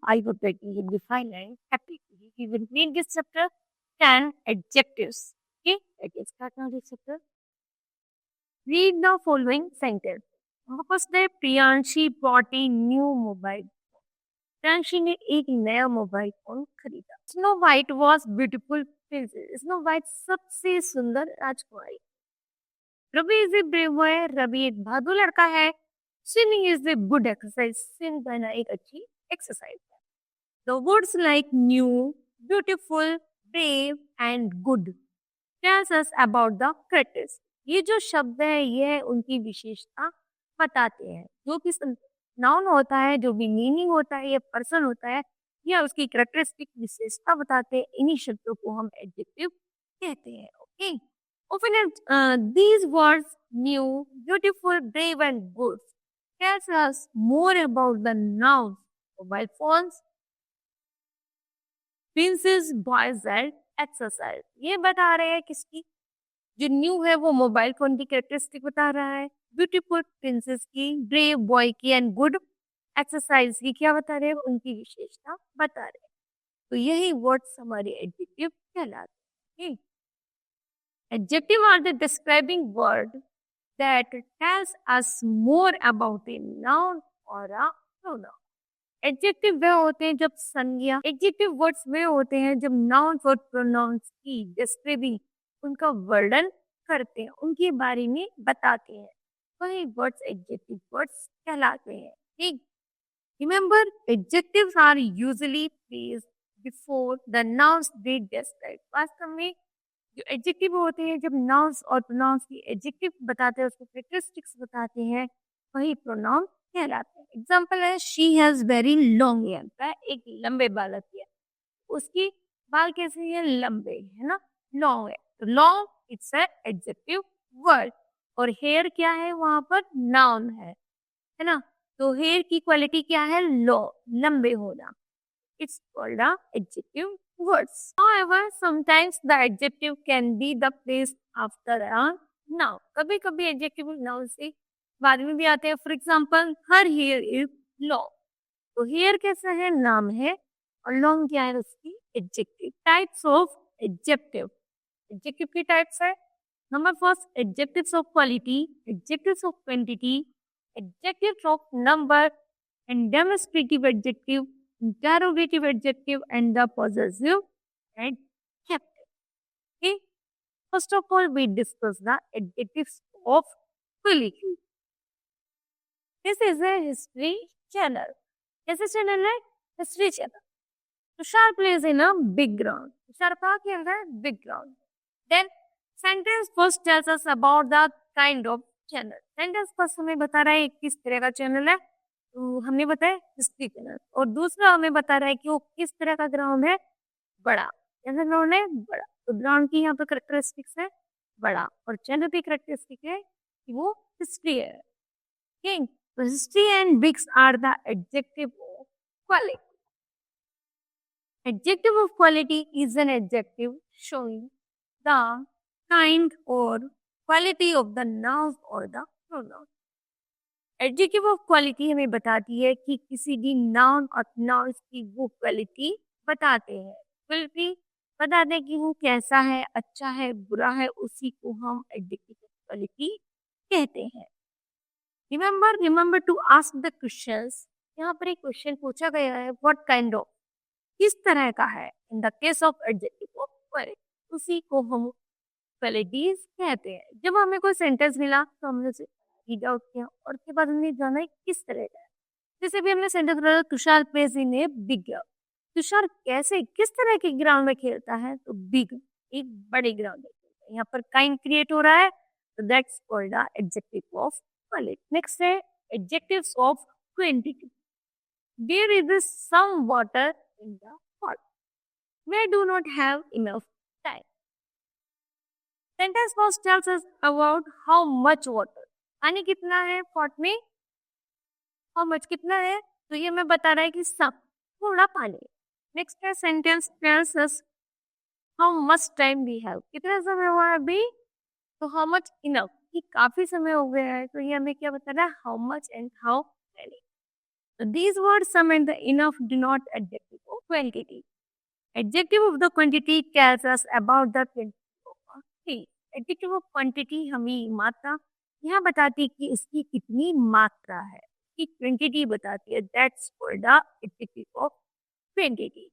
I hope that you will be fine and happy. We will read this chapter 10 adjectives. Okay, let's start now this chapter. Read the following sentence. First day Priyanshi bought a new mobile. Priyanshi ने एक नया mobile phone खरीदा. Snow White was beautiful princess. Snow White सबसे सुंदर राजकुमारी. Ravi is a brave boy. Ravi एक बहादुर लड़का है. Swimming is a good exercise. Swim करना एक अच्छी एक्सरसाइज है. The words like new, beautiful, brave and good tells us about the characters. ये जो शब्द है ये उनकी विशेषता बताते हैं. जो कि नाउन होता है, जो भी मीनिंग होता है, ये पर्सन होता है, या उसकी कैरेक्टरिस्टिक विशेषता बताते हैं. इन्हीं शब्दों को हम एडजेक्टिव कहते हैं. Okay. Often these words new, beautiful, brave and good tells us more about the nouns. Mobile phones, princess, boys and exercise. ये बता रहे हैं किसकी? जो न्यू है वो मोबाइल फोन की कैरेक्टरिस्टिक बता रहा है. ब्यूटीफुल प्रिंसेस की, ब्रेव बॉय की एंड गुड एक्सरसाइज की क्या बता रहे हैं? उनकी विशेषता बता रहे हैं. तो यही वर्ड्स हमारे एडजेक्टिव कहलाते हैं. Adjective are the describing word that tells us more about a noun और अ प्रोनाउन. एडजेक्टिव वे होते हैं जब संज्ञा, एडजेक्टिव वर्ड्स वे होते हैं जब नाउन्स और प्रोनाउंस की डिस्क्राइबिंग, उनका वर्णन करते हैं, उनके बारे में बताते हैं. वही वर्ड्स एडजेक्टिव वर्ड्स कहलाते हैं. ठीक. Remember, adjectives are usually placed before the nouns they describe. वास्तव में जो एडजेक्टिव होते हैं जब नाउन्स और प्रोनाउंस की एडजेक्टिव बताते हैं, उसको कैरेक्टरिस्टिक्स बताते हैं, वही प्रोनाउन कहलाते हैं. एग्जाम्पल है she has very long hair. एक लंबे बाल है, उसकी बाल कैसे हैं? लंबे, है ना, लॉन्ग है. तो long it's a adjective word. और हेयर क्या है? वहां पर नाउन है ना. तो हेयर की क्वालिटी क्या है? लंबे होना. It's called a adjective words. However, sometimes the adjective can be the place after a noun. कभी कभी adjective noun से बाद में भी आते हैं. For example, her here is long. तो हेयर कैसा है? नाम है. और लॉन्ग क्या है? उसकी adjective. Types of adjective. Adjective की टाइप्स है. Number first, adjectives of quality, adjectives of quantity, adjectives of number and demonstrative adjective, interrogative adjective and the possessive adjective. Okay. First of all, we discuss the adjectives of quality. This is a history channel. कैसे channel है? History channel. Tushar plays in a big ground. Tushar कहाँ खेल रहा है? Big ground. Then sentence first tells us about the kind of channel. Sentence first हमें बता रहा है किस तरह का चैनल है. तो हमने बताया हिस्ट्री चैनल. और दूसरा हमें बता रहा है कि वो किस तरह का ग्राउंड है? बड़ा. कैसा ग्राउंड है? बड़ा. तो ग्राउंड की यहाँ पे करेक्टरिस्टिक्स है बड़ा, और चैनल की करेक्टरिस्टिक है कि वो हिस्ट्री है. Okay? तो history and bigs are the adjective of quality. Adjective of quality is an adjective showing the kind or quality of the noun or the pronoun. Adjective of quality हमें बताती है कि किसी भी नाउन और nouns की वो क्वालिटी बताते हैं. क्वालिटी बताते हैं कि वो कैसा है, अच्छा है, बुरा है, उसी को हम एडजेक्टिव ऑफ क्वालिटी कहते हैं. Remember to ask the questions. यहाँ पर एक क्वेश्चन पूछा गया है, व्हाट काइंड ऑफ, किस तरह का है. In the case of adjective of quality, उसी को हम क्वालिटीज कहते हैं. जब हमें कोई सेंटेंस मिला तो हमने उसे रीड आउट किया और उसके बाद हमने जाना है किस तरह का है. जैसे भी हमने सेंटेंस बोला, Tushar plays in a big ground. Tushar कैसे, किस तरह के ग्राउंड में खेलता है? तो बिग, एक बड़े ग्राउंड में खेलता है. यहाँ पर काइंड क्रिएट हो रहा है, तो that's called the adjective of quality. Next है adjectives of quantity. There is some water in the pot. We do not have enough time. Sentence first tells us about how much water. पानी कितना है pot में? How much कितना है? तो ये हमें बता रहा है कि सब, थोड़ा पानी. नेक्स्ट है sentence tells us how much time we have. कितना समय हुआ है अभी? तो हाउ मच इनफ, कि काफी समय हो गया है. तो ये हमें क्या बता रहा है? How much and how many. So these words sum and the enough denote adjective of quantity. Adjective of the quantity tells us about the quantity of a thing. Adjective of quantity हमें मात्रा यह बताती है कि इसकी कितनी मात्रा है, इसकी क्वांटिटी बताती है. That's called the adjective of quantity.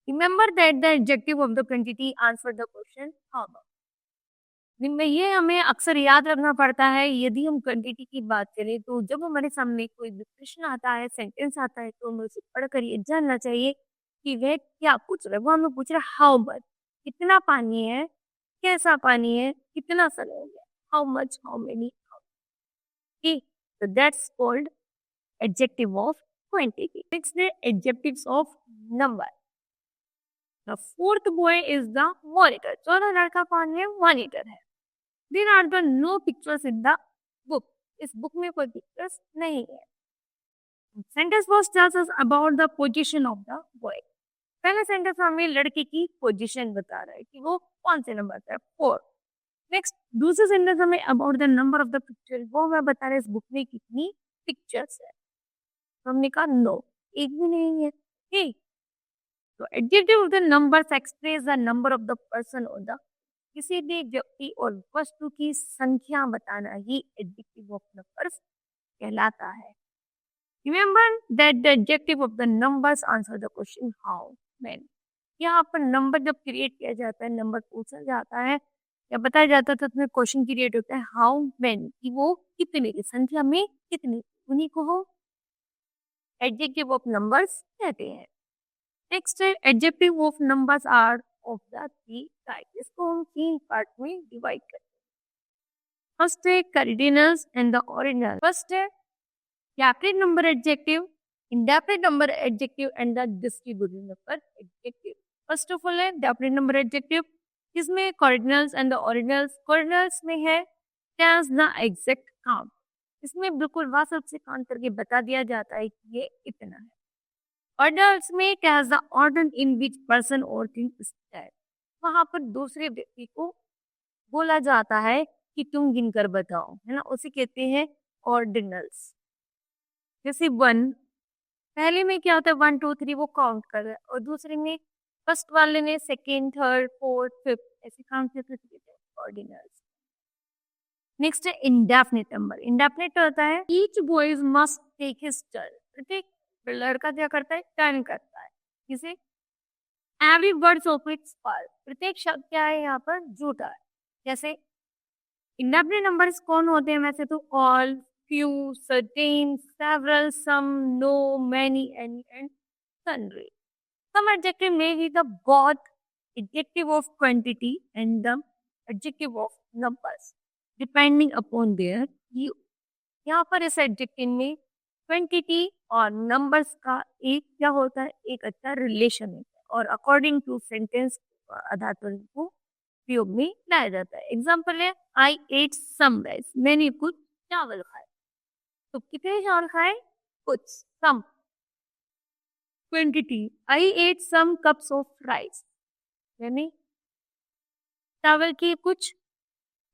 Remember that the adjective of the quantity answer the question how much. जिनमें ये हमें अक्सर याद रखना पड़ता है. यदि हम क्वांटिटी की बात करें तो जब हमारे सामने कोई भी प्रश्न आता है, सेंटेंस आता है, तो हमें उसे पढ़कर ये जानना चाहिए कि वह क्या पूछ रहा है. वो हमें पूछ रहा है हाउ मच, कितना पानी है, कैसा पानी है, कितना समय हो गया, how much, how many. Okay, so that's called adjective of quantity. Next is adjectives of number. The fourth boy is the monitor. चौथा लड़का कौन है? मॉनिटर है. There are the no pictures in the book. इस book में कोई pictures नहीं है. Sentence first tells us about the position of the boy. पहले सेंटेंस हमें लड़के की पोजीशन बता रहा है कि वो कौन से नंबर पे है, 4. नेक्स्ट दूसरे सेंटेंस हमें about the number of the picture, वो हमें बता रहा है इस बुक में कितनी पिक्चर्स है. तो हमने कहा नो, एक भी नहीं है. ठीक, तो adjective of the numbers express the number of the person और द किसी भी व्यक्ति और वस्तु की संख्या बताना ही एडजेक्टिव ऑफ नंबर्स कहलाता है. Remember that the adjective of the numbers answer the question how many. यहाँ पर नंबर जब क्रिएट किया जाता है, नंबर पूछा जाता है या बताया जाता है, तो उसमें क्वेश्चन क्रिएट होता है हाउ मैनी, कि वो कितने की संख्या में कितने, उन्हीं को हो एडजेक्टिव ऑफ नंबर्स कहते हैं. नेक्स्ट है adjective of numbers are of the 3 type. इसको हम 3 पार्ट में डिवाइड करते हैं. फर्स्ट है cardinals and the ordinal. First है definite number adjective, indefinite number adjective and the distributive number adjective. First of all है definite number adjective, जिसमें cardinals and the ordinals. Cardinals में है tells the exact count. इसमें बिल्कुल वास्तव से count करके बता दिया जाता है कि ये इतना है. Ordinals में tells the order in which person or thing is there. वहाँ पर दूसरे व्यक्ति को बोला जाता है कि तुम गिनकर बताओ, है ना, उसे कहते हैं ordinals. जैसे 1, पहले में क्या होता है 1 2 3 वो काउंट कर रहा है, और दूसरे में फर्स्ट वाले ने सेकेंड, थर्ड, फोर्थ, फिफ्थ ऐसे काउंट करके ऑर्डिनल्स. नेक्स्ट है इंडेफिनिट नंबर. इंडेफिनिट होता है each boys must take his turn. प्रत्येक लड़का क्या करता है, टर्न करता है. किसे? Every words of its falls. प्रत्येक शब्द क्या है यहाँ पर, झूठा है. जैसे इंडेफिनिट नंबर्स कौन होते हैं वैसे तो all, few, certain, several, some, no, many, any, and sundry. Some adjective may be the both adjective of quantity and the adjective of numbers, depending upon their use. यहाँ पर इस adjective में quantity और numbers का एक क्या होता है, एक अच्छा रिलेशन है, और according to sentence आधार पर इनको प्रयोग में लाया जाता है. एग्जाम्पल है I ate some rice. मैंने कुछ चावल खाए. तो कितने चावल खाए, कुछ, some. Quantity I ate some cups of rice, यानी चावल की कुछ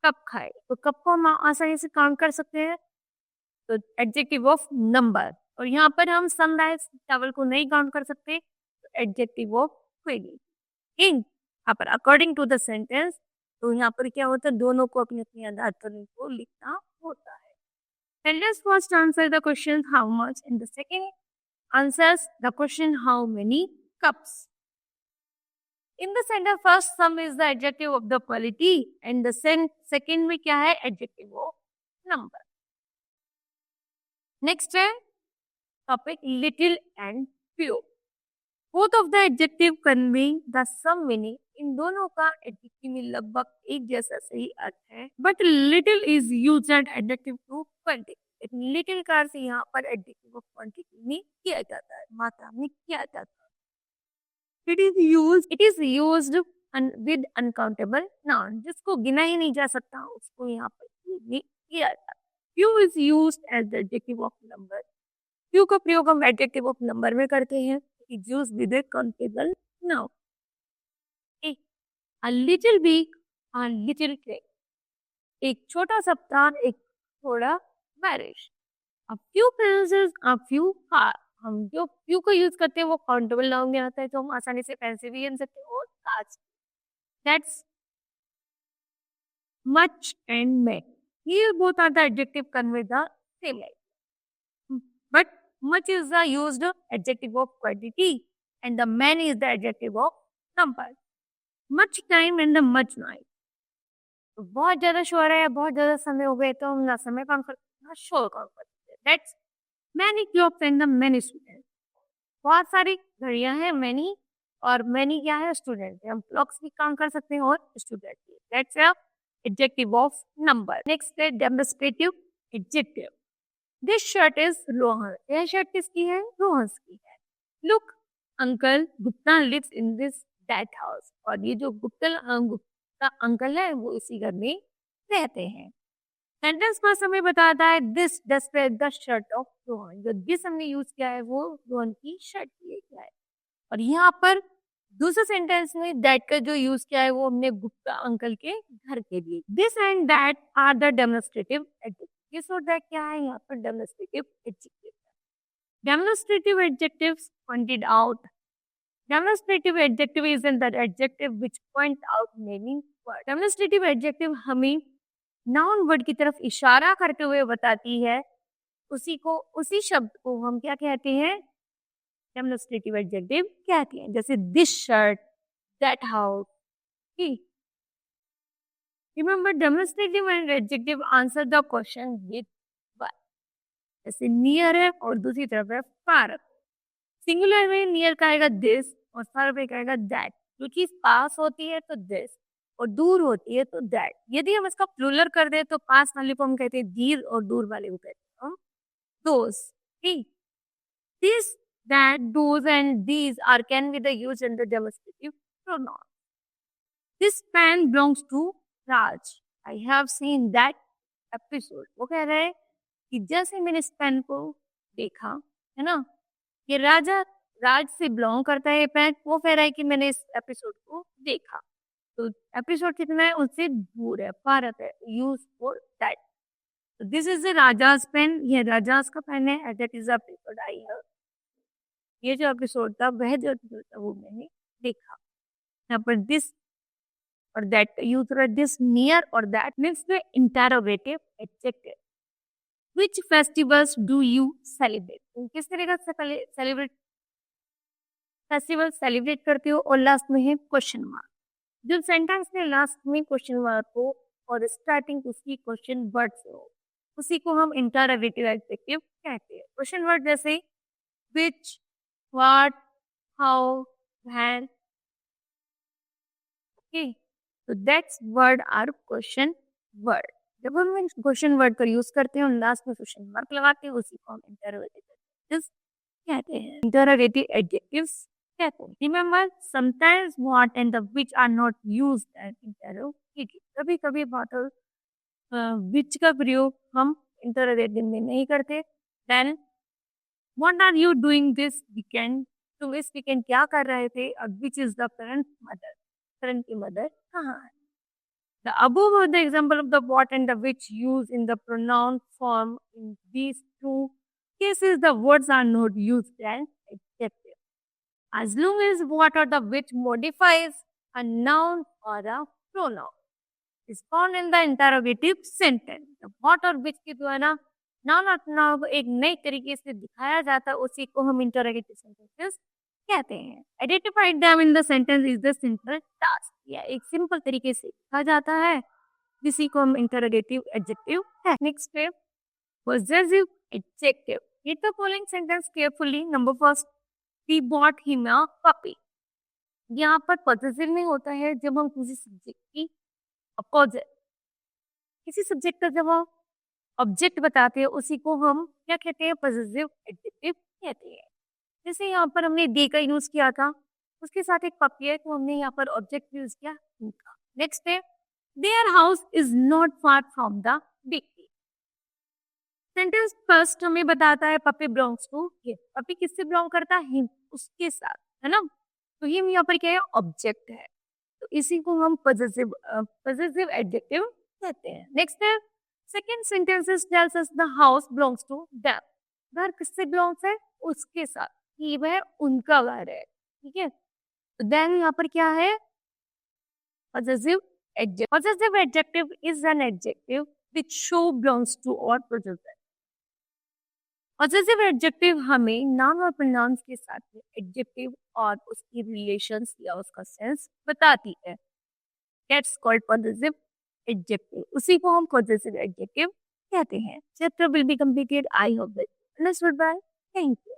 कप खाए. तो कप को हम आसानी से काउंट कर सकते हैं, तो एडजेक्टिव ऑफ नंबर. और यहाँ पर हम सम राइस चावल को नहीं काउंट कर सकते, तो एडजेक्टिव ऑफ क्वांटिटी. इन यहाँ पर अकॉर्डिंग टू द सेंटेंस, तो यहाँ पर क्या होता है, दोनों को अपने अपने आधार पर इनको लिखना होता है. Sentence first answer the question how much, and the second answers the question how many cups. In the sentence first, some is the adjective of the quality, and the second में क्या है, adjective of number. Next है topic little and few. Both of the adjective convey the same meaning. इन दोनों का adjective में लगभग एक जैसा सही अर्थ है, but little is used as adjective to quantity. Little का अर्थ यहाँ पर एडजेक्टिव ऑफ क्वांटिटी में किया जाता है, मात्रा में किया जाता है. It is used with uncountable noun. जिसको गिना ही नहीं जा सकता उसको यहाँ पर किया जाता है. Few is used as the adjective of number. Few का प्रयोग हम एडजेक्टिव ऑफ नंबर में करते हैं. It used with a countable noun. A little week, a little crack. एक छोटा सप्ताह, एक थोड़ा बारिश. अब few pencils are few car, हम जो few को यूज करते हैं वो काउंटेबल नाउन में आता है, तो हम आसानी से पैसे भी गिन सकते हैं और cars. That's much and many. Here both are the adjective convey the same idea. But much is the used adjective of quantity and the many is the adjective of number. Much time and the much night. तो बहुत ज्यादा शोर है, बहुत ज्यादा समय हो गए, तो हम ना समय काम करते ना शोर काम करते। That's many clocks and the many students. बहुत सारी घड़ियां हैं many, और many क्या है स्टूडेंट है, हम क्लॉक्स भी काम कर सकते हैं और स्टूडेंट भी। That's a adjective of number. Next है demonstrative adjective. This shirt is Rohan. यह शर्ट किसकी है? रोहन्स की है। Look, Uncle Gupta lives in this that house. और ये जो गुप्ता अंकल है वो इसी घर में रहते हैं। सेंटेंस फर्स्ट हमें बताता है this describe the shirt of Rohan. जो दिस हमने यूज किया है वो रोहन की शर्ट के लिए किया है। और यहाँ पर दूसरे सेंटेंस में दैट का जो यूज किया है वो हमने गुप्ता अंकल के घर के लिए। This and that are the demonstrative adjective. This और दैट क्या है? यहाँ पर demonstrative adjective. Demonstrative adjectives pointed out. Demonstrative adjective is in the adjective which point out meaning word. Demonstrative adjective हमें नाउन वर्ड की तरफ इशारा करते हुए बताती है, उसी शब्द को हम क्या कहते हैं? डेमोन्स्ट्रेटिव एडजेक्टिव कहते हैं। जैसे this shirt, that house. Remember demonstrative and adjective answer the question with what. जैसे नियर है और दूसरी तरफ है फार। सिंगुलर में नियर का आएगा दिस और फार पे आएगा दैट। जो चीज पास होती है तो दिस और दूर होती है तो दैट। यदि हम इसका प्लूरल कर दे तो पास वाले को हम कहते हैं दीर और दूर वाले को कहते हैं those. This, that, those and these are can be the used in the demonstrative pronoun. This pen belongs to Raj. I have seen that episode. वो कह रहा है कि जैसे मैंने इस पेन को देखा है ना, ये राज से बिलोंग करता है पेन। वो कह रहा है कि मैंने इस एपिसोड को देखा। तो एपिसोड कितना है? उससे दूर है, भारत है। Use for that. This is the Raja's pen. ये राजाज का पेन है। That is a paper I have. ये जो एपिसोड था वह जो एपिसोड था वो मैंने देखा। यहाँ पर दिस और दैट यूज कर दिस नियर और दैट। नेक्स्ट है interrogative adjective. Which festivals do you celebrate? तुम किस तरह का फेस्टिवल सेलिब्रेट करते हो? और लास्ट में है क्वेश्चन मार्क। जो सेंटेंस में लास्ट में क्वेश्चन मार्क हो और स्टार्टिंग उसकी क्वेश्चन वर्ड से हो, उसी को हम इंटरोगेटिव एडजेक्टिव कहते हैं। क्वेश्चन वर्ड जैसे which, what, how, when. Okay, so that's word are question word. जब हम क्वेश्चन वर्ड का यूज करते हैं और लास्ट में क्वेश्चन मार्क लगाते हैं, उसी को हम इंटरोगेटिव एडजेक्टिव्स कहते हैं। इंटरोगेटिव एडजेक्टिव्स कहते हैं। Remember sometimes what and the which are not used as interrogative. कभी कभी व्हाट और व्हिच का प्रयोग हम इंटरोगेटिव में नहीं करते। Then What are you doing this weekend? तुम इस वीकेंड क्या कर रहे थे? और which is the current mother? current की मदर कहाँ है? The above are the example of the what and the which used in the pronoun form. In these two cases, the words are not used as adjective. As long as what or the which modifies a noun or a pronoun is found in the interrogative sentence. The what or which के द्वारा noun और pronoun को एक नई तरीके से दिखाया जाता है, उसी को हम इंटरोगेटिव सेंटेंसेस कहते हैं। Identified them in the sentence is the simple task. या एक सिंपल तरीके से लिखा जाता है, जिसी को हम इंटरोगेटिव एडजेक्टिव है। नेक्स्ट है possessive adjective. Read the following sentence carefully. Number first, we bought him a puppy. यहाँ पर पॉजेसिव नहीं होता है जब हम किसी सब्जेक्ट की अपोजिट, किसी सब्जेक्ट का जब हम ऑब्जेक्ट बताते हैं, उसी को हम क्या कहते हैं? पॉजेसिव एडजेक्टिव कहते हैं। जैसे यहाँ पर हमने दे का यूज किया था, उसके साथ एक पपी है, तो हमने यहाँ पर ऑब्जेक्ट यूज किया उनका। नेक्स्ट है their house is not far from the bakery. Sentence first हमें बताता है puppy belongs to him. Puppy किससे बिलोंग करता है? हिम, उसके साथ, है ना। तो हिम यहाँ पर क्या है? ऑब्जेक्ट है। तो इसी को हम पॉजेसिव एडजेक्टिव कहते हैं। नेक्स्ट है second sentences tells us the house belongs to them. घर किससे बिलोंग्स है? उसके साथ, कि वह उनका घर है। ठीक है, तो देन यहाँ पर क्या है? Possessive adjective. Possessive adjective is an adjective which show belongs to or possessor. Possessive adjective हमें नाम और pronouns के साथ में adjective और उसकी relations या उसका sense बताती है। That's called possessive adjective. उसी को हम possessive adjective कहते हैं। Chapter will be completed. I hope that understood by. Thank you.